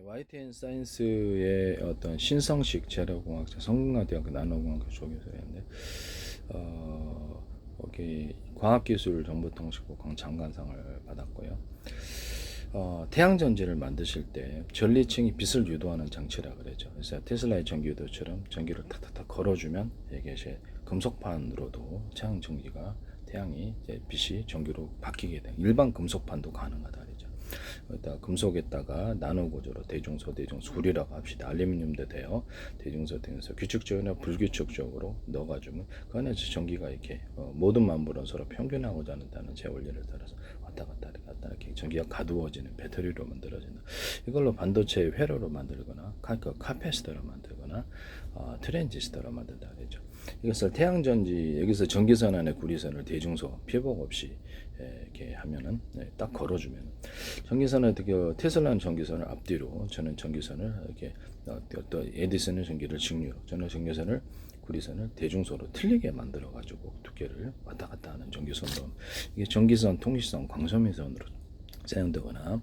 YTN 사이언스의 어떤 신성식 재료공학자 성균관대학교 나노공학교 조교수였는데 거기 과학기술정보통신국 장관상을 받았고요. 태양전지를 만드실 때 전리층이 빛을 유도하는 장치라 그러죠. 그래서 테슬라의 전기유도처럼 전기를 탁탁탁 걸어주면 이게 이제 금속판으로도 태양이 이제 빛이 전기로 바뀌게 돼. 일반 금속판도 가능하다 그러죠. 일단 금속에다가 나노 구조로 대중소 구리라고 합시다. 알루미늄도 돼요. 대중소 등에서 규칙적이나 불규칙적으로 넣어가지고 그 안에서 전기가 이렇게 모든 만물은 서로 평균하고자 한다는 제 원리를 따라서 왔다 갔다 이렇게 전기가 가두어지는 배터리로 만들어진다. 이걸로 반도체 회로로 만들거나 카패시터로 만들거나 트랜지스터로 만든다 그랬죠. 이것을 태양전지 여기서 전기선 안에 구리선을 대중소 피복 없이 이렇게 하면은 딱 걸어주면 전기선을 테슬라는 전기선을 앞뒤로 저는 전기선을 이렇게 또 에디슨은 전기를 직류로 저는 전기선을 구리선을 대중소로 틀리게 만들어 가지고 두께를 왔다 갔다 하는 전기선도 이게 전기선, 통신선, 광섬유선으로 사용되거나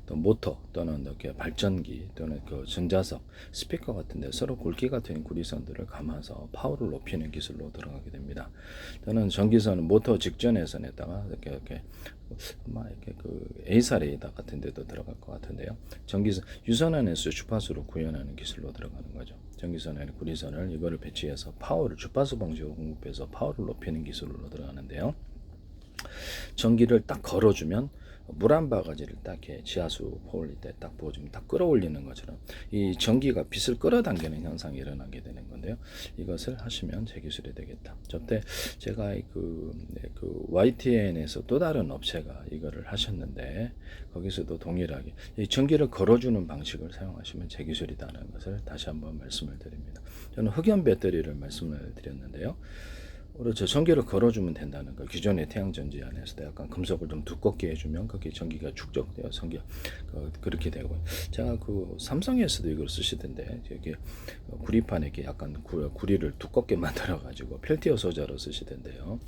또 모터 또는 이렇게 발전기 또는 그 전자석, 스피커 같은데 서로 굵기가 된 구리선들을 감아서 파워를 높이는 기술로 들어가게 됩니다. 또는 전기선은 모터 직전의 선에다가 이렇게 그 A사 레이더 같은 데도 들어갈 것 같은데요. 전기선 유선 안에서 주파수를 구현하는 기술로 들어가는 거죠. 전기선 안에 구리선을 이거를 배치해서 파워를 주파수 방식으로 공급해서 파워를 높이는 기술로 들어가는데요. 전기를 딱 걸어주면 물 한 바가지를 딱 이렇게 지하수 퍼올릴 때 딱 부어주면 딱 끌어올리는 것처럼 이 전기가 빛을 끌어당기는 현상이 일어나게 되는 건데요. 이것을 하시면 제 기술이 되겠다. 저때 제가 그 YTN에서 또 다른 업체가 이거를 하셨는데 거기서도 동일하게 이 전기를 걸어주는 방식을 사용하시면 제 기술이다는 것을 다시 한번 말씀을 드립니다. 저는 흑연 배터리를 말씀을 드렸는데요. 그렇죠. 전기를 걸어주면 된다는 거. 기존의 태양전지 안에서도 약간 금속을 좀 두껍게 해주면 거기에 전기가 축적되어 그렇게 되고. 제가 그 삼성에서도 이걸 쓰시던데 여기 구리판에 이렇게 약간 구리를 두껍게 만들어 가지고 펠티어 소자로 쓰시던데요.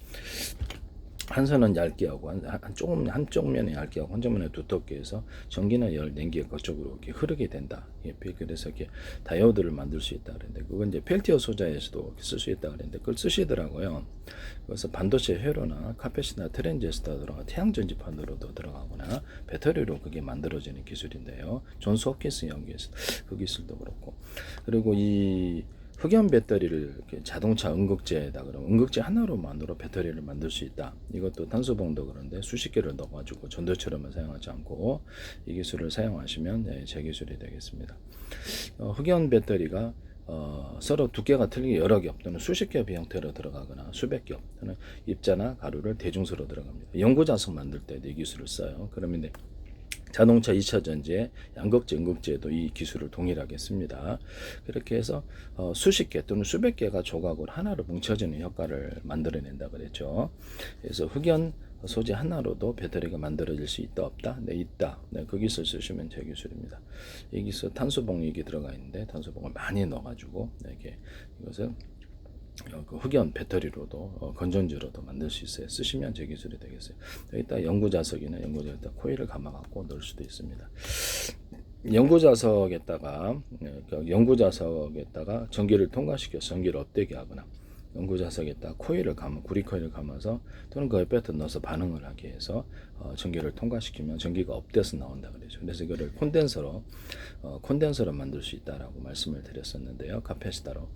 한 선은 얇게 하고 한쪽 면에 얇게 하고 한쪽 면에 두텁게 해서 전기나 열, 냉기가 그쪽으로 이렇게 흐르게 된다. 그래서 이렇게 다이오드를 만들 수 있다 그랬는데 그건 이제 펠티어 소자에서도 쓸 수 있다 그랬는데 그걸 쓰시더라고요. 그래서 반도체 회로나 카펫이나 트랜지스터 들어가 태양전지판으로도 들어가거나 배터리로 그게 만들어지는 기술인데요. 존스 홉킨스 연구에서 그 기술도 그렇고 그리고 이 흑연 배터리를 자동차 응급제에다 그러면 응급제 하나로만으로 배터리를 만들 수 있다. 이것도 탄소봉도 그런데 수십 개를 넣어가지고 전도처럼은 사용하지 않고 이 기술을 사용하시면 제 기술이 되겠습니다. 흑연 배터리가 서로 두께가 틀리게 여러 겹 또는 수십 겹의 형태로 들어가거나 수백 겹 또는 입자나 가루를 대중소로 들어갑니다. 연구자석 만들 때도 이 기술을 써요. 그러면 자동차 2차 전지의 양극재, 음극재도 이 기술을 동일하게 씁니다. 그렇게 해서 수십 개 또는 수백 개가 조각으로 하나로 뭉쳐지는 효과를 만들어낸다 그랬죠. 그래서 흑연 소재 하나로도 배터리가 만들어질 수 있다 없다? 네, 있다. 네, 그 기술 쓰시면 제 기술입니다. 이 기술 탄소봉이 들어가 있는데 탄소봉을 많이 넣어가지고 이렇게 이것을 그 흑연 배터리로도 건전지로도 만들 수 있어요. 쓰시면 제 기술이 되겠어요. 여기다 연구자석이나 연구자석에다 코일을 감아갖고 넣을 수도 있습니다. 연구자석에다가 전기를 통과시켜서 전기를 업되게 하거나 연구자석에다 구리 코일을 감아서 또는 그 옆에 넣어서 반응을 하게 해서 전기를 통과시키면 전기가 업돼서 나온다 그러죠. 그래서 이거를 콘덴서로 만들 수 있다라고 말씀을 드렸었는데요. 카패시터로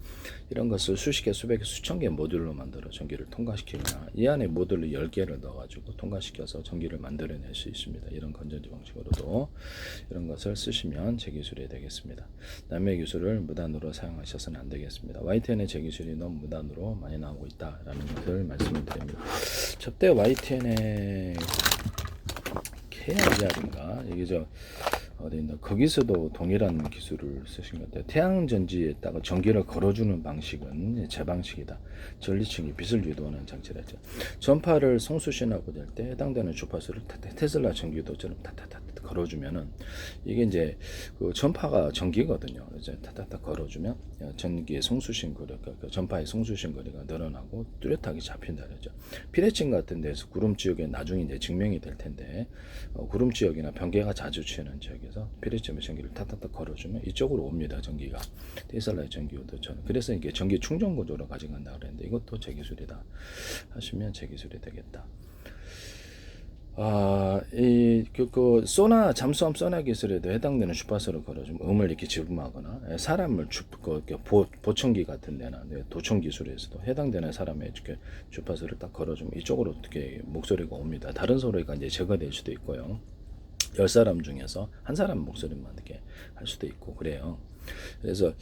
이런 것을 수십 개, 수백 개, 수천 개 모듈로 만들어 전기를 통과시키거나 이 안에 모듈을 10개를 넣어가지고 통과시켜서 전기를 만들어낼 수 있습니다. 이런 건전지 방식으로도 이런 것을 쓰시면 제 기술이 되겠습니다. 남의 기술을 무단으로 사용하셔서는 안 되겠습니다. YTN의 제 기술이 너무 무단으로 많이 나오고 있다라는 것을 말씀을 드립니다. 저때 YTN의 KIR인가 이게 어디있나 거기서도 동일한 기술을 쓰신 것 같아요. 태양전지에다가 전기를 걸어주는 방식은 제 방식이다. 전리층이 빛을 유도하는 장치라 했죠. 전파를 송수신하고 될 때 해당되는 주파수를 테슬라 전기도처럼 타타타 걸어주면은 이게 이제 그 전파가 전기거든요. 이제 타타타 걸어주면 전기의 송수신 거리, 그 전파의 송수신 거리가 늘어나고 뚜렷하게 잡힌다 그러죠. 피레층 같은 데서 구름 지역에 나중에 이제 증명이 될 텐데 구름 지역이나 변계가 자주 치는 지역에 여기서 비례점에 전기를 탁탁탁 걸어주면 이쪽으로 옵니다. 전기가 테슬라의 전기유도처럼. 그래서 이게 전기 충전 구조로 가져간다 그랬는데 이것도 제 기술이다 하시면 제 기술이 되겠다. 소나 잠수함 소나 기술에도 해당되는 주파수를 걸어주면 음을 이렇게 집음하거나 사람을 보청기 같은 데나 도청 기술에서도 해당되는 사람의 이렇게 주파수를 딱 걸어주면 이쪽으로 어떻게 목소리가 옵니다. 다른 소리가 이제 제거될 수도 있고요. 10사람 중에서 한 사람 목소리만 이렇게 할 수도 있고 그래요. 그래서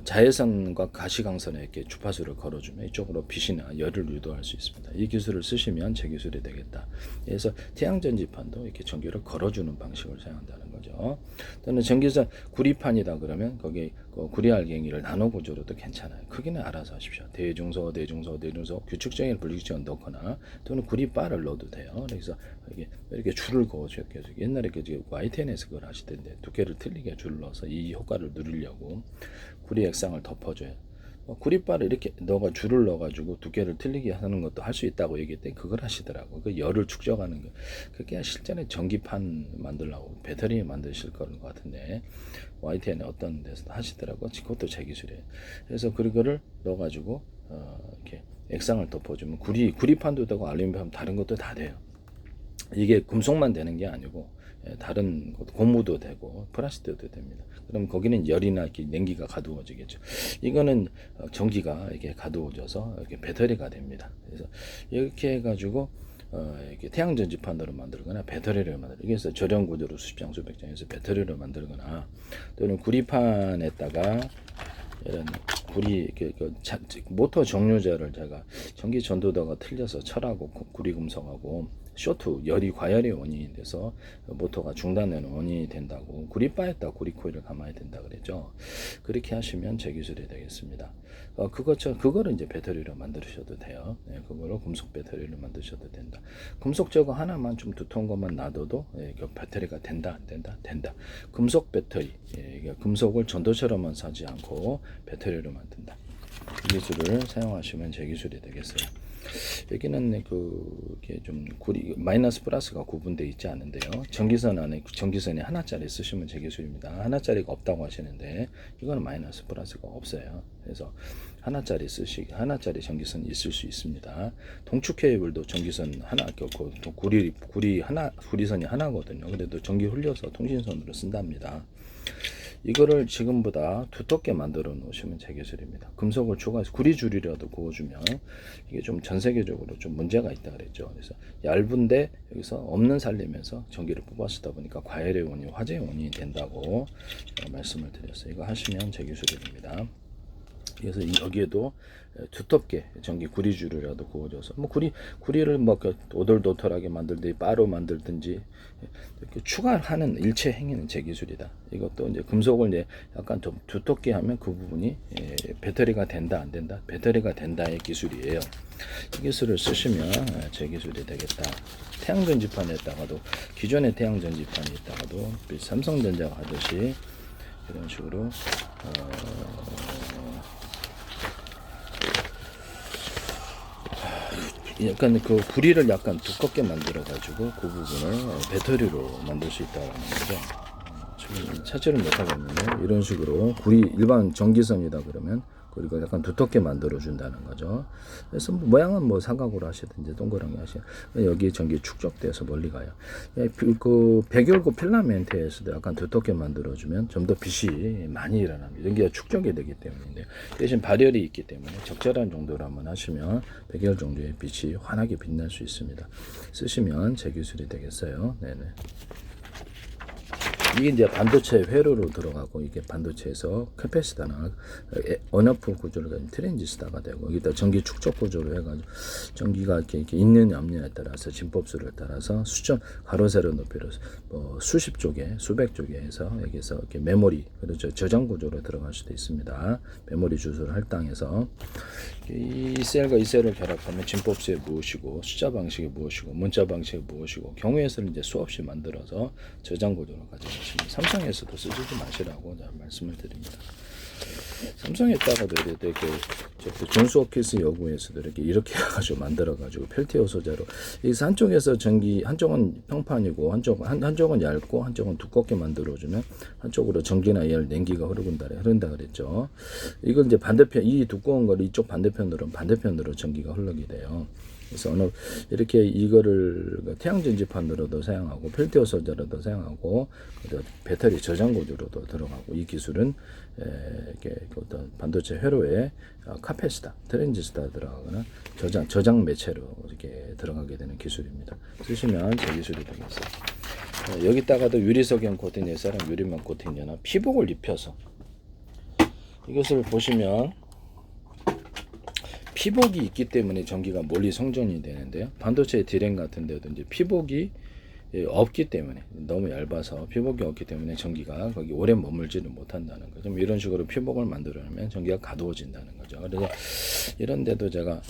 자외선과 가시광선에 이렇게 주파수를 걸어주면 이쪽으로 빛이나 열을 유도할 수 있습니다. 이 기술을 쓰시면 제 기술이 되겠다. 그래서 태양전지판도 이렇게 전기를 걸어주는 방식을 사용한다는 거죠. 또는 전기선 구리판이다 그러면 거기 구리알갱이를 나노 구조로도 괜찮아요. 크기는 알아서 하십시오. 대중소 규칙적인 불규칙적인 넣거나 또는 구리바를 넣어도 돼요. 그래서 이렇게 줄을 그어줘요. 옛날에 YTN에서 그걸 하시던데 두께를 틀리게 줄을 넣어서 이 효과를 누리려고 구리 액상을 덮어줘요. 구리바를 이렇게 줄을 넣어가지고 두께를 틀리게 하는 것도 할 수 있다고 얘기했더니 그걸 하시더라고. 그 열을 축적하는 거. 그게 실제는 전기판 만들려고 배터리 만드실 거는 것 같은데 YTN에 어떤 데서 하시더라고. 그것도 제 기술이에요. 그래서 그거를 넣어가지고 이렇게 액상을 덮어주면 구리판도 되고 알루미늄 다른 것도 다 돼요. 이게 금속만 되는 게 아니고 다른 것, 고무도 되고 플라스틱도 됩니다. 그럼 거기는 열이나 이렇게 냉기가 가두어지겠죠. 이거는 전기가 이렇게 가두어져서 이렇게 배터리가 됩니다. 그래서 이렇게 해가지고 이렇게 태양전지판으로 만들거나 배터리를 만들고 그래서 저렴 구조로 수십 장 수백 장에서 배터리를 만들거나 또는 구리판에다가 이런 모터 정류자를 제가 전기 전도도가 틀려서 철하고 구리금속하고 쇼트 열이 과열의 원인이 돼서 모터가 중단되는 원인이 된다고 구리바에다 구리코일을 감아야 된다 그랬죠. 그렇게 하시면 제 기술이 되겠습니다. 그거를 이제 배터리로 만드셔도 돼요. 네, 그거로 금속 배터리를 만드셔도 된다. 금속 저거 하나만 좀 두터운 것만 놔둬도 배터리가 된다 안 된다 된다. 금속 배터리 금속을 전도처럼만 사지 않고 배터리로 만든다. 이 기술을 사용하시면 제 기술이 되겠어요. 여기는 그게 좀 마이너스 플러스가 구분되어 있지 않은데요. 전기선 안에 전기선이 하나짜리 쓰시면 제 기술입니다. 하나짜리가 없다고 하시는데 이거는 마이너스 플러스가 없어요. 그래서 하나짜리 전기선이 있을 수 있습니다. 동축 케이블도 전기선 하나, 구리선이 하나거든요. 그래도 전기 흘려서 통신선으로 쓴답니다. 이거를 지금보다 두텁게 만들어 놓으시면 제 기술입니다. 금속을 추가해서 구리줄이라도 구워주면 이게 좀 전 세계적으로 좀 문제가 있다 그랬죠. 그래서 얇은데 여기서 없는 살리면서 전기를 뽑아쓰다 보니까 과열의 원인, 화재의 원인이 된다고 말씀을 드렸어요. 이거 하시면 제 기술이 됩니다. 그래서 여기에도 두텁게 전기 구리줄이라도 구워줘서 구리를 오돌도돌하게 만들든지 바로 만들든지 이렇게 추가하는 일체 행위는 제 기술이다. 이것도 이제 금속을 이제 약간 좀 두텁게 하면 그 부분이 배터리가 된다 안 된다 배터리가 된다의 기술이에요. 이 기술을 쓰시면 제 기술이 되겠다. 태양전지판에다가도 기존의 태양전지판이 있다가도 삼성전자가 하듯이 이런 식으로 약간 그 구리를 약간 두껍게 만들어 가지고 그 부분을 배터리로 만들 수 있다는 거죠. 지금 찾지를 못하고 있는데 이런 식으로 일반 전기선이다 그러면 그리고 약간 두텁게 만들어 준다는 거죠. 그래서 모양은 사각으로 하시든지 동그랗게 하시면 여기 전기 축적돼서 멀리 가요. 그 백열고 필라멘트에서도 약간 두텁게 만들어 주면 좀 더 빛이 많이 일어납니다. 전기가 축적이 되기 때문인데 대신 발열이 있기 때문에 적절한 정도로 한번 하시면 백열 정도의 빛이 환하게 빛날 수 있습니다. 쓰시면 제 기술이 되겠어요. 네네. 이게 이제 반도체 회로로 들어가고 이게 반도체에서 캐패시터나 언어프 구조를 가진 트랜지스터가 되고 여기다 전기 축적 구조로 해가지고 전기가 이렇게 있는 없느냐에 따라서 진법수를 따라서 가로 세로 높이로 수십 쪽에 수백 쪽에 해서 여기서 이렇게 메모리 그렇죠 저장 구조로 들어갈 수도 있습니다. 메모리 주소를 할당해서 이 셀과 이 셀을 결합하면 진법수에 무엇이고 숫자 방식이 무엇이고 문자 방식이 무엇이고 경우에서는 이제 수없이 만들어서 저장 구조로 가져가시면 삼성에서도 쓰지 마시라고 말씀을 드립니다. 삼성에다가도 이렇게 존스 홉킨스 여고에서도 이렇게 해가지고 만들어가지고 펠티어 소재로 이 한쪽에서 전기 한쪽은 평판이고 한쪽은 얇고 한쪽은 두껍게 만들어주면 한쪽으로 전기나 열 냉기가 흐른다 그랬죠. 이걸 이제 반대편 이 두꺼운 걸 이쪽 반대편으로 전기가 흐르게 돼요. 그래서 이렇게 이거를 태양 전지판으로도 사용하고 펠티어 소재로도 사용하고 배터리 저장 구조로도 들어가고 이 기술은 이렇게 어떤 반도체 회로에 카패시터, 트랜지스터 들어가거나 저장 매체로 이렇게 들어가게 되는 기술입니다. 쓰시면 제 기술이 되겠어요. 여기다가도 유리석형 코팅 내사랑 유리막 코팅제나 피복을 입혀서 이것을 보시면 피복이 있기 때문에 전기가 멀리 송전이 되는데요. 반도체 디램 같은 데도 이제 피복이 없기 때문에 너무 얇아서 피복이 없기 때문에 전기가 거기 오래 머물지를 못한다는 거죠. 이런 식으로 피복을 만들어내면 전기가 가두어진다는 거죠. 그래서 이런 데도 제가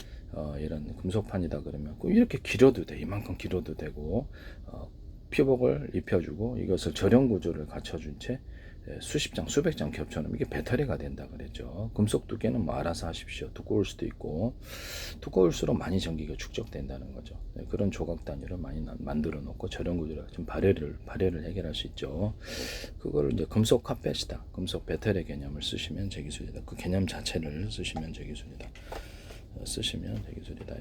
이런 금속판이다 그러면 꼭 이렇게 길어도 돼. 이만큼 길어도 되고 피복을 입혀주고 이것을 절연 구조를 갖춰준 채 수십 장, 수백 장 겹쳐놓으면 이게 배터리가 된다 그랬죠. 금속 두께는 뭐 알아서 하십시오. 두꺼울 수도 있고 두꺼울수록 많이 전기가 축적된다는 거죠. 그런 조각 단위를 많이 만들어 놓고 절연 구조로 좀 발열을 해결할 수 있죠. 그거를 이제 금속 카패시터, 금속 배터리 개념을 쓰시면 제 기술이다. 그 개념 자체를 쓰시면 제 기술이다. 쓰시면 제 기술이다.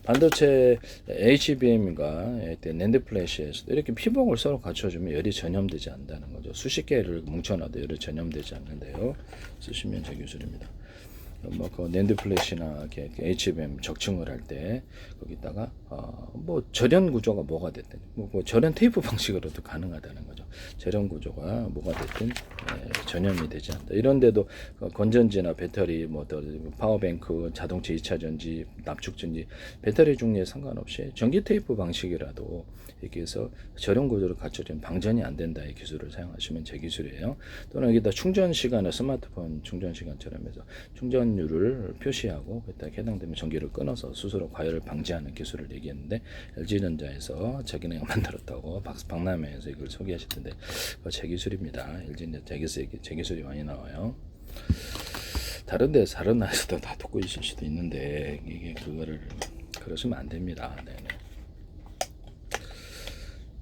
반도체 HBM과 낸드 플래시에서도 이렇게 피복을 서로 갖춰주면 열이 전염되지 않는다는 거죠. 수십 개를 뭉쳐놔도 열이 전염되지 않는데요. 쓰시면 제 기술입니다. 그 낸드 플래시나 HBM 적층을 할 때 거기다가 뭐 절연 구조가 뭐가 됐든 뭐 절연 테이프 방식으로도 가능하다는 거죠. 절연 구조가 뭐가 됐든 전염이 되지 않는다. 이런데도 건전지나 배터리, 뭐 파워뱅크, 자동차 2차 전지, 납축 전지, 배터리 종류에 상관없이 전기 테이프 방식이라도 이렇게 해서 절연 구조를 갖춰진 방전이 안 된다의 기술을 사용하시면 제 기술이에요. 또는 여기다 충전 시간을 스마트폰 충전 시간처럼 해서 충전율을 표시하고 그때 해당되면 전기를 끊어서 스스로 과열을 방지하는 기술을 얘기했는데 LG전자에서 자기네가 만들었다고 박람회에서 이걸 소개하셨던데 제 기술입니다. LG전자 제 기술이 많이 나와요. 다른 나라에서도 다 듣고 있을 수도 있는데 이게 그거를 그러시면 안 됩니다. 네네.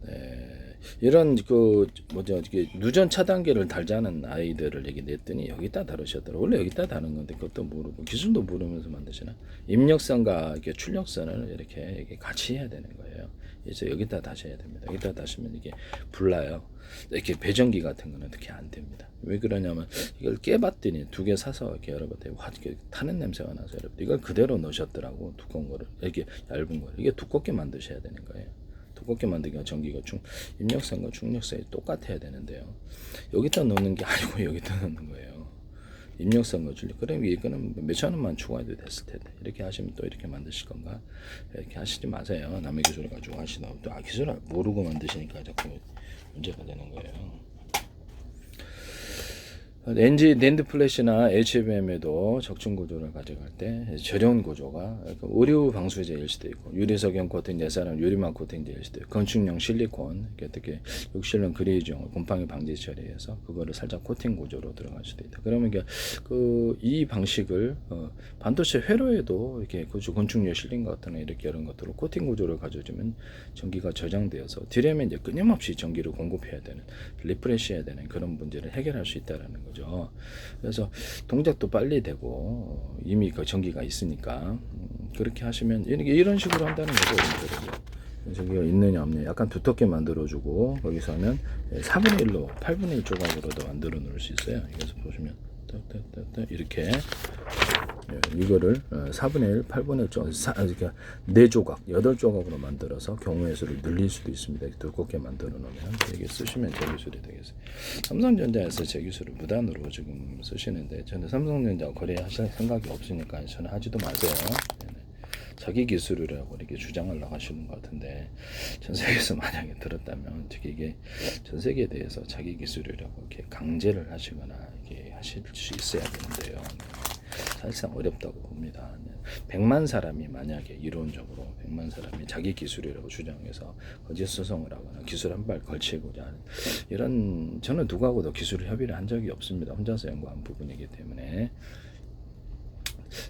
네, 이런 이게 누전 차단기를 달자는 아이들을 얘기 냈더니 여기다 다루셨더라고요. 원래 여기다 다는 건데 그것도 모르고 기술도 모르면서 만드시나? 입력선과 이렇게 출력선을 이렇게 같이 해야 되는 거예요. 그래서 여기다 다셔야 됩니다. 여기다 다시면 이게 불나요. 이렇게 배전기 같은 거는 어떻게 안 됩니다. 왜 그러냐면 이걸 깨봤더니 두 개 사서 이렇게 여러분들 타는 냄새가 나서 여러분 이걸 그대로 넣으셨더라고. 두꺼운 거를 이렇게 얇은 거 이게 두껍게 만드셔야 되는 거예요. 두껍게 만들기가 전기가 입력선과 충력선이 똑같아야 되는데요. 여기다 넣는 게 아니고 여기다 넣는 거예요. 입력선과 출력. 그럼 이거는 몇천 원만 추가해도 됐을 텐데 이렇게 하시면 또 이렇게 만드실 건가? 이렇게 하시지 마세요. 남의 기술을 가지고 하시다 또 기술을 모르고 만드시니까 자꾸 문제가 되는 거예요. 낸드 플래시나 HBM에도 적층 구조를 가져갈 때 절연 구조가 의류 방수제일 수도 있고 유리석형 코팅 내사랑 유리막 코팅제일 수도 있고 건축용 실리콘 특히 욕실용 그레이지용 곰팡이 방지 처리해서 그거를 살짝 코팅 구조로 들어갈 수도 있다. 그러면 이 방식을 반도체 회로에도 이렇게 건축용 실린 같은 이렇게 이런 것들로 코팅 구조를 가져주면 전기가 저장되어서 디램에 이제 끊임없이 전기를 공급해야 되는 리프레시해야 되는 그런 문제를 해결할 수 있다라는 거죠. 그래서 동작도 빨리 되고 이미 그 전기가 있으니까 그렇게 하시면 이런 식으로 한다는 거죠. 전기가 있느냐 없느냐 약간 두텁게 만들어주고 거기서 하면 4분의 1로 8분의 1 조각으로도 만들어 놓을 수 있어요. 그래서 보시면 이렇게 이거를 4분의 1, 8분의 1 조각, 그러니까 4조각, 8조각으로 만들어서 경우의 수를 늘릴 수도 있습니다. 두껍게 만들어 놓으면 이게 쓰시면 제 기술이 되겠어요. 삼성전자에서 제 기술을 무단으로 지금 쓰시는데 저는 삼성전자 거래하실 생각이 없으니까 저는 하지도 마세요. 자기 기술이라고 이렇게 주장하려고 하시는 것 같은데 전 세계에서 만약에 들었다면 특히 이게 전 세계에 대해서 자기 기술이라고 이렇게 강제를 하시거나 이렇게 하실 수 있어야 되는데요. 사실상 어렵다고 봅니다. 100만 사람이 만약에 이론적으로 100만 사람이 자기 기술이라고 주장해서 거짓 소송을 하거나 기술 한 발 걸치고자 하는 이런, 저는 누구하고도 기술 협의를 한 적이 없습니다. 혼자서 연구한 부분이기 때문에.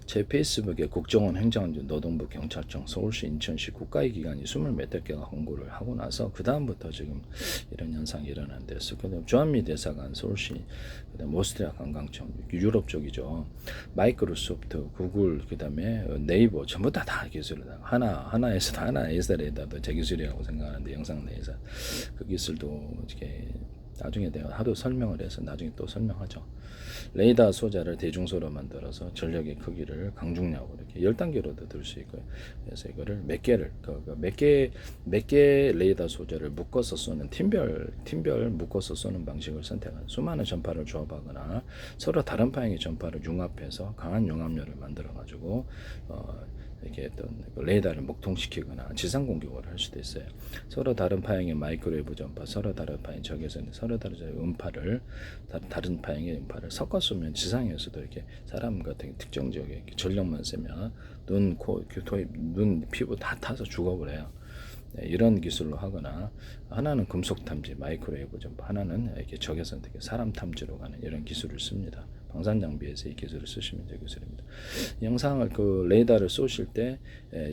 제 페이스북에 국정원, 행정안전, 노동부, 경찰청, 서울시, 인천시 국가의 기관이 20몇 개가 공고를 하고 나서 그 다음부터 지금 이런 현상이 일어난데, 그다음 주한미 대사관, 서울시, 그다음 오스트리아 관광청, 유럽 쪽이죠. 마이크로소프트, 구글, 그다음에 네이버 전부 다 기술을 하나에서도 하나 A사에다도 제 기술이라고 생각하는데, 영상 내에서 그 기술도 이렇게 나중에 내가 하도 설명을 해서 나중에 또 설명하죠. 레이더 소자를 대중소로 만들어서 전력의 크기를 강중량으로 이렇게 10단계로도 들 수 있고요. 그래서 이거를 몇 개 레이더 소자를 묶어서 쏘는 팀별 묶어서 쏘는 방식을 선택한, 수많은 전파를 조합하거나 서로 다른 파형의 전파를 융합해서 강한 융합열을 만들어 가지고 이렇게 어떤 레이더를 목통시키거나 지상 공격을 할 수도 있어요. 서로 다른 파형의 마이크로웨이브 전파, 서로 다른 파형 적외선, 서로 다른 음파를 다른 파형의 음파를 섞어 쏘면 지상에서도 이렇게 사람 같은 특정 지역에 전력만 세면 눈, 코, 눈, 피부 다 타서 죽어버려요. 이런 기술로 하거나, 하나는 금속 탐지 마이크로웨이브 전파, 하나는 이렇게 적외선 특히 사람 탐지로 가는 이런 기술을 씁니다. 방산 장비에서 이 기술을 쓰시면 될 기술입니다. 영상을 그 레이더를 쏘실 때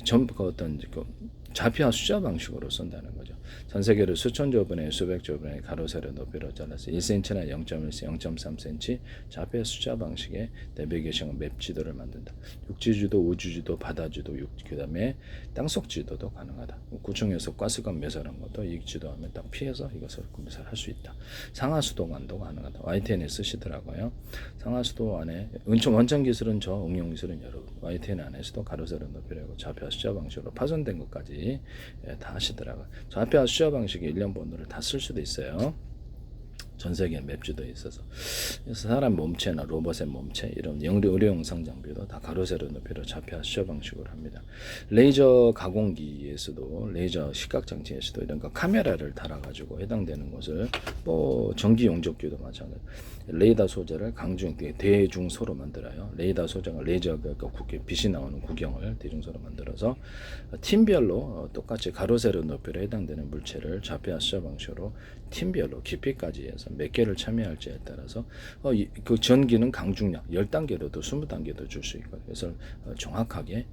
전부 어떤 그 좌표와 숫자 방식으로 쏜다는 거죠. 전 세계를 수천 조분의 수백 조분의 가로 세로 높이로 잘라서 1cm나 0.1cm, 0.3cm 좌표와 숫자 방식의 내비게이션 맵 지도를 만든다. 육지지도, 우주지도, 바다지도, 그다음에 땅속 지도도 가능하다. 구청에서 가스관 매설한 것도 이 지도하면 딱 피해서 이것을 매설할 수 있다. 상하수도관도 가능하다. YTN에 쓰시더라고요. 상하수도 안에 원천 기술은 저, 응용 기술은 여러. YTN 안에서도 가로 세로 높이라고 좌표와 숫자 방식으로 파손된 것까지 다 하시더라고요. 좌표와 숫자 방식의 일련 번호를 다 쓸 수도 있어요. 전 세계 맵지도에 있어서. 그래서 사람 몸체나 로봇의 몸체, 이런 의료 영상 장비도 다 가로 세로 높이로 좌표와 숫자 방식으로 합니다. 레이저 가공기에서도, 레이저 시각 장치에서도 이런 거 카메라를 달아가지고 해당되는 것을, 뭐 전기 용접기도 마찬가지. 레이더 소재를 대중소로 만들어요. 레이더 소재가 레이저가 빛이 나오는 구경을 대중소로 만들어서 팀별로 똑같이 가로 세로 높이로 해당되는 물체를 좌표와 숫자 방식으로 팀별로 깊이까지 해서 몇 개를 참여할지에 따라서 그 전기는 강중량 10단계로도 20단계도 줄 수 있고, 그래서 정확하게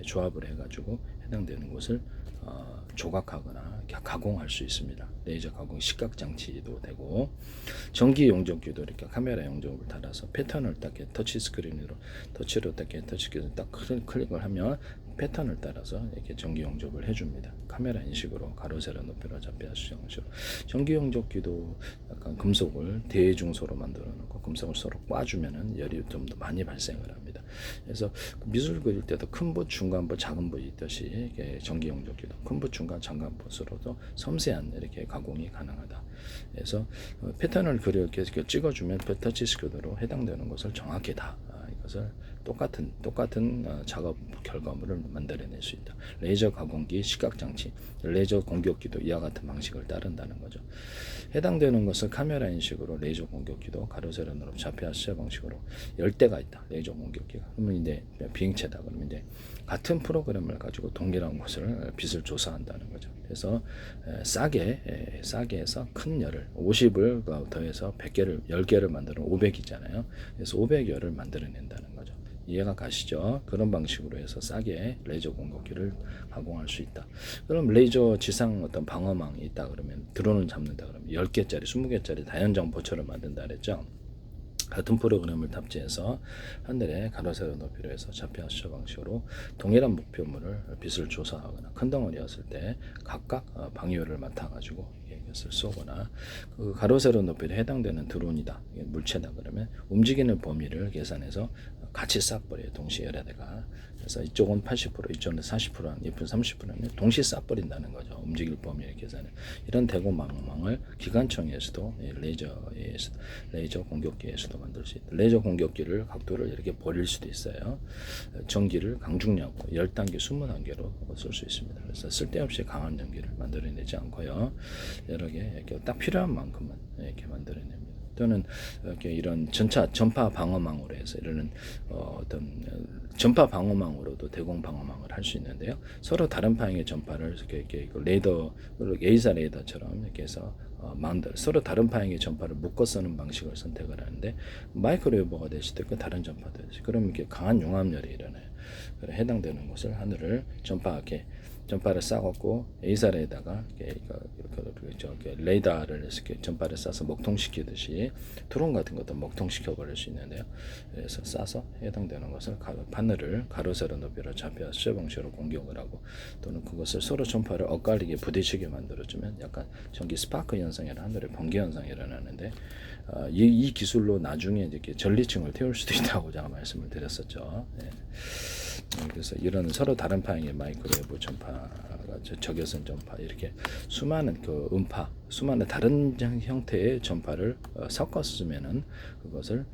조합을 해가지고 해당되는 것을 조각하거나 가공할 수 있습니다. 레이저 가공 시각 장치도 되고, 전기 용접기도 이렇게 카메라 용접을 달아서 패턴을 딱 터치 스크린으로 터치로 딱 클릭을 하면 패턴을 따라서 이렇게 전기 용접을 해줍니다. 카메라 인식으로 가로 세로 높이로 좌표와 숫자 방식으로. 전기 용접기도 약간 금속을 대중소로 만들어 놓고 금속을 서로 꽈주면은 열이 좀 더 많이 발생을 합니다. 그래서 미술 그릴 때도 큰 붓, 중간 붓, 작은 붓이 있듯이 전기 용접기도 큰 붓, 중간, 장간 붓으로도 섬세한 이렇게 가공이 가능하다. 그래서 패턴을 그렇게 찍어주면 터치 스크린으로 해당되는 것을 정확히 다 이것을 똑같은 작업 결과물을 만들어낼 수 있다. 레이저 가공기, 시각 장치, 레이저 공격기도 이와 같은 방식을 따른다는 거죠. 해당되는 것을 카메라 인식으로 레이저 공격기도 가로 세로 높이 좌표와 숫자 방식으로 10대가 있다. 레이저 공격기가. 그러면 이제 비행체다. 그러면 이제 같은 프로그램을 가지고 동일한 곳을 빛을 조사한다는 거죠. 그래서 싸게 해서 큰 열을 50을 더해서 100개를 10개를 만들면 500이잖아요. 그래서 500열을 만들어낸다는 거죠. 이해가 가시죠? 그런 방식으로 해서 싸게 레이저 공격기를 가공할 수 있다. 그럼 레이저 지상 어떤 방어망이 있다 그러면, 드론을 잡는다 그러면 10개짜리 20개짜리 다연장포처럼 만든다 그랬죠. 같은 프로그램을 탑재해서 하늘에 가로 세로 높이로 해서 좌표와 숫자 방식으로 동일한 목표물을 빛을 조사하거나 큰 덩어리였을 때 각각 방위율을 맡아가지고 이것을 쏘거나, 그 가로 세로 높이로 해당되는 드론이다, 물체다 그러면 움직이는 범위를 계산해서 같이 싹버려요. 동시에 여러 대가. 그래서 이쪽은 80%, 이쪽은 40%, 이쪽은 30%는 동시에 싹버린다는 거죠. 움직일 범위를 계산해. 이런 대공망을 기관총에서도 레이저 공격기에서도 만들 수 있다. 레이저 공격기를 각도를 이렇게 버릴 수도 있어요. 전기를 강중량으로 10단계, 20단계로 쓸 수 있습니다. 그래서 쓸데없이 강한 전기를 만들어내지 않고요. 여러 개 이렇게 딱 필요한 만큼만 이렇게 만들어냅니다. 또는 이렇게 이런 전파 방어망으로 해서 이런 어떤 전파 방어망으로도 대공 방어망을 할 수 있는데요. 서로 다른 방향의 전파를 이렇게 레이더, 에이사 레이더처럼 이렇게 해서 서로 다른 방향의 전파를 묶어 쓰는 방식을 선택을 하는데, 마이크로웨이브가 됐을 때 그 다른 전파도 되죠. 그럼 이렇게 강한 융합열이 일어나요. 해당되는 곳을 하늘을 전파를 쏴갖고 에이사에다가 이렇게 레이더를 이렇게 전파를 쏴서 먹통시키듯이 드론 같은 것도 먹통시켜 버릴 수 있는데요. 그래서 쏴서 해당되는 것을 바늘을 가로 세로 높이로 잡혀 수제 방식으로 공격을 하고, 또는 그것을 서로 전파를 엇갈리게 부딪히게 만들어주면 약간 전기 스파크 현상이나 하늘의 번개 현상이 일어나는데, 이 기술로 나중에 이렇게 전리층을 태울 수도 있다고 제가 말씀을 드렸었죠. 네. 그래서 이런 서로 다른 방향의 마이크로웨이브 전파가 적외선 전파, 이렇게 수많은 그 음파, 수많은 다른 형태의 전파를 섞었으면은 그것을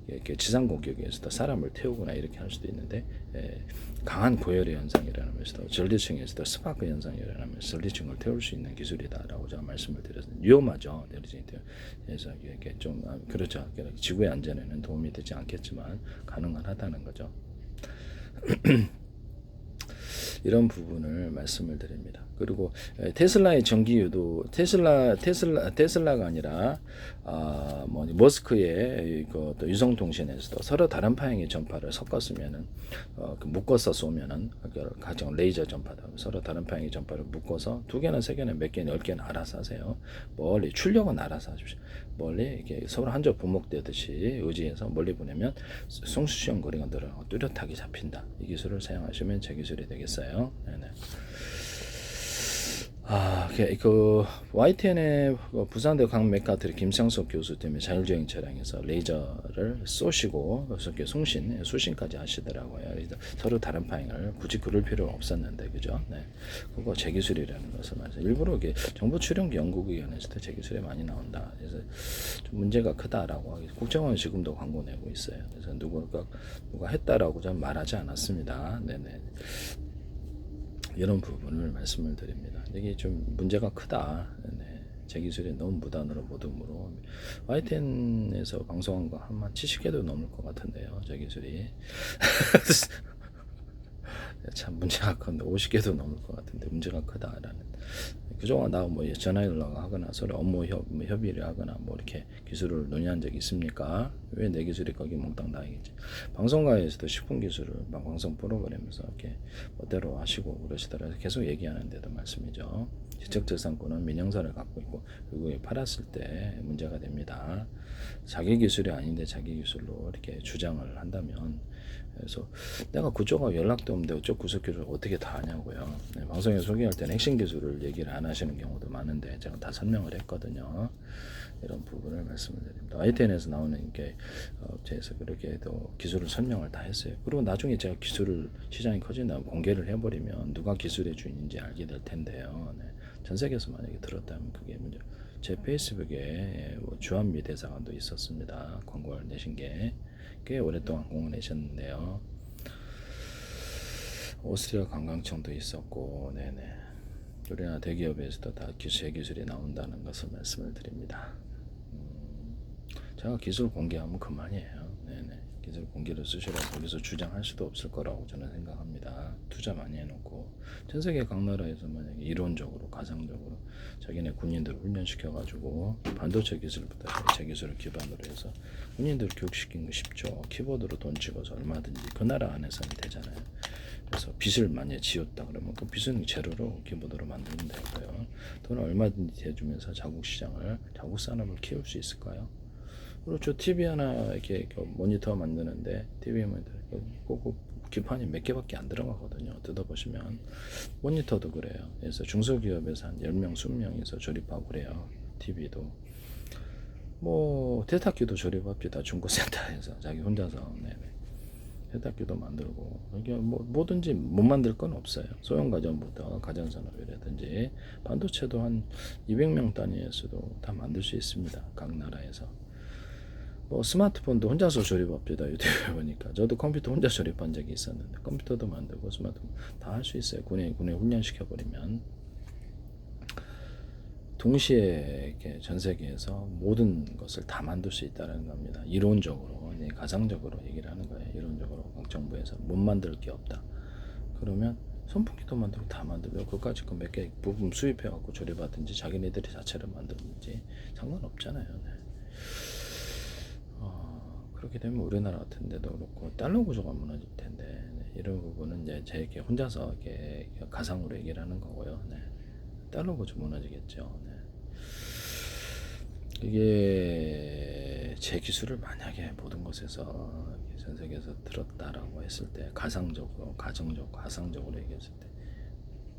이렇게 지상 공격에서도 사람을 태우거나 이렇게 할 수도 있는데, 강한 고열의 현상이 일어나면서도 전리층에서도 스파크 현상이 일어나면서 전리층을 태울 수 있는 기술이다라고 제가 말씀을 드렸습니다. 위험하죠, 전리층이. 그래서 이게 좀 그렇죠. 지구의 안전에는 도움이 되지 않겠지만 가능하다는 거죠. 이런 부분을 말씀을 드립니다. 그리고 테슬라의 전기유도 테슬라가 아니라 머스크의 그 유성통신에서도 서로 다른 방향의 전파를 섞었으면은 묶어서 쏘면은 가령 레이저 전파다. 서로 다른 방향의 전파를 묶어서 2개나 3개나 몇 개나 10개나 알아서 하세요. 멀리 출력은 알아서 하십시오. 멀리 이렇게 서로 한쪽 부목되듯이 의지해서 멀리 보내면 송수시험 거리가 늘어나고 뚜렷하게 잡힌다. 이 기술을 사용하시면 제 기술이 되겠어요. 네네. 그 YTN의 부산대 광맥가트리 김상석 교수 때문에 자율주행 차량에서 레이저를 쏘시고 그렇게 수신까지 하시더라고요. 그래서 서로 다른 방향을 굳이 그럴 필요는 없었는데, 그죠? 네, 그거 제 기술이라는 것을 말해서 일부러 이게 정부 출연기 연구기관에서도 제 기술이 많이 나온다. 그래서 좀 문제가 크다라고 하기. 국정원은 지금도 광고 내고 있어요. 그래서 누가 했다라고 좀 말하지 않았습니다. 네네. 이런 부분을 말씀을 드립니다. 이게 좀 문제가 크다. 네. 제 기술이 너무 무단으로 모둠으로 YTN에서 방송한 거 한 70개도 넘을 것 같은데요. 제 기술이 참 문제가 큰데 50개도 넘을 것 같은데 문제가 크다라는. 그동안 나 뭐 전화 연락하거나 서로 업무 협의를 하거나 뭐 이렇게 기술을 논의한 적이 있습니까? 왜 내 기술이 거기 몽땅 나이겠지? 방송가에서도 식품 기술을 방송 프로그램에서 이렇게 멋대로 하시고 그러시더라고요. 계속 얘기하는데도 말씀이죠. 지적재산권은 민영사를 갖고 있고 그리고 팔았을 때 문제가 됩니다. 자기 기술이 아닌데 자기 기술로 이렇게 주장을 한다면, 그래서 내가 그쪽하고 연락도 없는데 어쩌고 구석 기술을 어떻게 다 하냐고요. 네, 방송에 소개할 때는 핵심 기술을 얘기를 안 하시는 경우도 많은데 제가 다 설명을 했거든요. 이런 부분을 말씀을 드립니다. YTN에서 나오는 게 업체에서 그렇게 또 기술을 설명을 다 했어요. 그리고 나중에 제가 기술을 시장이 커진다면 공개를 해버리면 누가 기술의 주인인지 알게 될 텐데요. 네, 전 세계에서 만약에 들었다면 그게 문제. 제 페이스북에 주한미 대사관도 있었습니다. 광고를 내신 게 꽤 오랫동안 공을 내셨는데요. 오스트리아 관광청도 있었고, 네네. 우리나라 대기업에서도 다 제 기술이 나온다는 것을 말씀을 드립니다. 제가 기술 공개하면 그만이에요. 네네. 기술 공개를 쓰시라고 거기서 주장할 수도 없을 거라고 저는 생각합니다. 투자 많이 해놓고 전 세계 각 나라에서 만약에 이론적으로 가상적으로 자기네 군인들을 훈련시켜가지고 반도체 기술부터 제 기술을 기반으로 해서 군인들 교육시키는 거 쉽죠. 키보드로 돈 찍어서 얼마든지 그 나라 안에서는 되잖아요. 그래서 빚을 많이 지었다 그러면 그 빚은 재료로 키보드로 만들면 되고요. 돈을 얼마든지 대주면서 자국 시장을, 자국 산업을 키울 수 있을까요? 그렇죠. TV 하나 이렇게 모니터 만드는데 TV 모니터 꼭 기판이 몇 개밖에 안 들어가거든요. 뜯어보시면 모니터도 그래요. 그래서 중소기업에서 한 10명, 20명에서 조립하고 그래요. TV도 뭐 세탁기도 조립합시다. 중고센터에서 자기 혼자서. 네네. 세탁기도 만들고 이게 뭐든지 못 만들 건 없어요. 소형 가전부터 가전산업이라든지 반도체도 한 200명 단위에서도 다 만들 수 있습니다. 각 나라에서. 뭐 스마트폰도 혼자서 조립합시다. 유튜브에 보니까 저도 컴퓨터 혼자 조립한 적이 있었는데 컴퓨터도 만들고 스마트폰 다 할 수 있어요. 군에 훈련시켜 버리면. 동시에 이렇게 전 세계에서 모든 것을 다 만들 수 있다는 겁니다. 이론적으로, 가상적으로 얘기를 하는 거예요. 이론적으로 각 정부에서 못 만들 게 없다. 그러면 선풍기도 만들고 다 만들고 그까짓 거 몇 개 부품 수입해 갖고 조립하든지 자기네들이 자체를 만들든지 상관없잖아요. 네. 그렇게 되면 우리나라 같은 데도 그렇고 달러 구조가 무너질 텐데, 네. 이런 부분은 이제 제 이렇게 혼자서 이렇게 가상으로 얘기를 하는 거고요. 네. 달러 구조 무너지겠죠. 네. 이게 제 기술을 만약에 모든 곳에서 전 세계에서 들었다라고 했을 때, 가상적으로, 가정적, 가상적으로 얘기했을 때,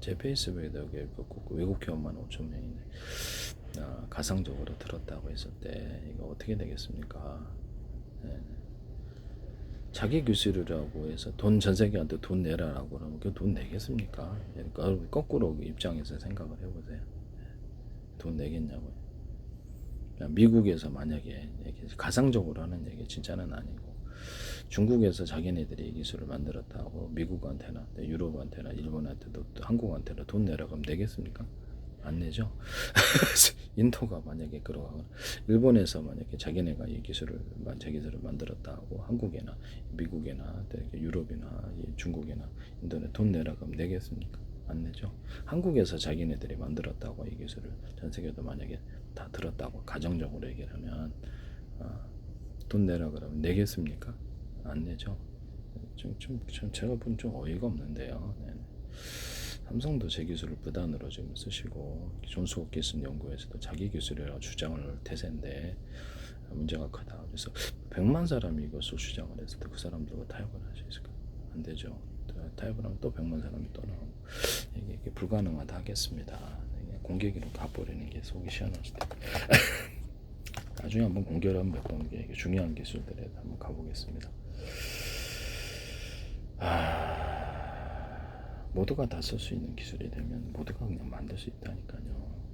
제 페이스북에도 여기 외국 회원만 5천 명인데 가상적으로 들었다고 했을 때 이거 어떻게 되겠습니까? 네. 자기 기술이라고 해서 전 세계한테 돈 내라라고 그러면 그 돈 내겠습니까? 그러니까 거꾸로 입장에서 생각을 해보세요. 돈 내겠냐고요. 미국에서 만약에 가상적으로 하는 얘기 진짜는 아니고 중국에서 자기네들이 이 기술을 만들었다고 미국한테나 유럽한테나 일본한테도 한국한테나 돈 내라 그러면 내겠습니까? 안 내죠. 인도가 만약에 그러거나 일본에서 만약에 자기네가 이 기술을 제 기술을 만들었다 하고 한국이나 미국이나 유럽이나 중국이나 인도에 돈 내라 그러면 내겠습니까? 안 내죠. 한국에서 자기네들이 만들었다고 이 기술을 전 세계도 만약에 다 들었다고 가정적으로 얘기를 하면 돈 내라 그러면 내겠습니까? 안 내죠. 좀 제가 보면 좀 어이가 없는데요. 네. 삼성도 제 기술을 무단으로 지금 쓰시고 존스홉킨스 연구에서도 자기 기술이라고 주장을 할 태세인데 문제가 크다. 그래서 100만 사람이 이것을 주장을 했을 때 그 사람들과 타협을 할 수 있을까? 안 되죠. 타협을 하면 또 100만 사람이 또 나오고 이게 불가능하다 하겠습니다. 공개기로 가버리는 게 속이 시원할 수도 있고 나중에 한번 공개를 한번 몇 번 중요한 기술들에 한번 가보겠습니다. 모두가 다 쓸 수 있는 기술이 되면 모두가 그냥 만들 수 있다니까요.